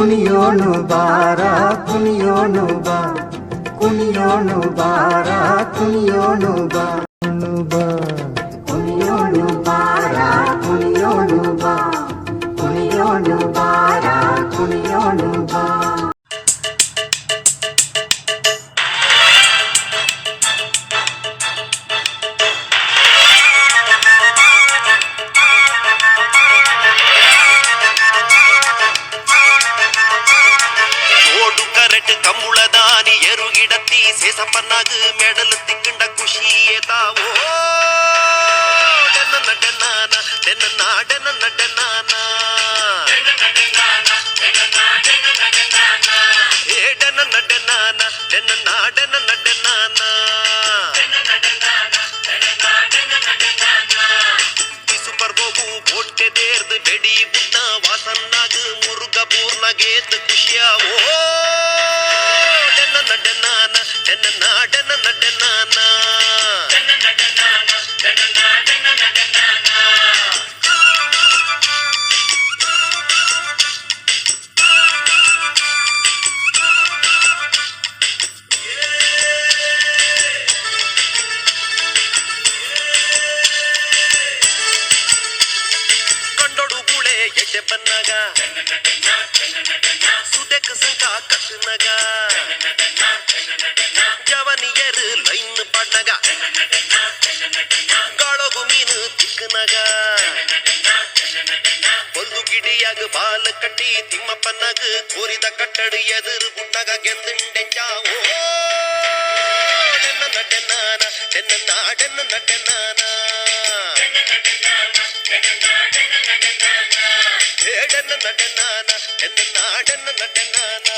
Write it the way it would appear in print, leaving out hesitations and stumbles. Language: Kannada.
ಕುಣಿಯೋನು ಬಾರ ಕುಣಿಯೋನು ಬಾ ಕುಣಿಯೋನು ಬಾರ ಕುಣಿಯೋನು ಬಾ ಕುಣಿಯೋನು ಬಾರ ಕುಣಿಯೋನು ಬಾ ಕುಣಿಯೋನು ಬಾರ ಕುಣಿಯೋನು ಬಾ. கம்முளதானி எருகிடத்தி சேசப்பன்னாகு மெடல் திக்குண்ட குஷியே தாவோ டென்ன டென்னானா டென்னா டென்ன டென்னானா ஏ டென்ன டென்னானா டென்னா டென்ன டென்னானா சூப்பர் கோபு போட்டே தேர்து வெடி புண்ணா வாசன்னாகு முருக பூர்ணகேத்து குஷியாவோ ಬನ್ನಗ ಸುದೆಕ ಸಂಕ ಕಸನಗ ಜವನಿಯರು ಲೈನ್ ಪಡ್ನಗ ಗಾಳಗು ಮೀನು ತಿಕ್ಕನಗ ಒಂದು ಗಿಡಿಯಾಗ ಬಾಲ ಕಟ್ಟಿ ತಿಮ್ಮಪ್ಪನಗ ಕೋರಿದ ಕಟ್ಟಡು ಎದುರು ಬುಣ್ಣಗ ಗೆಂದುಂಡೆಂಜಾವೋ ನೆನ್ನ ನಟೆನಾನ ನೆನ್ನ ನಾಡೆನ್ನ ನಟೆನಾನ ಡನ್ನ ನಟನಾನ ಎನ್ನ ನಾಡನ್ನ ನಟನಾನ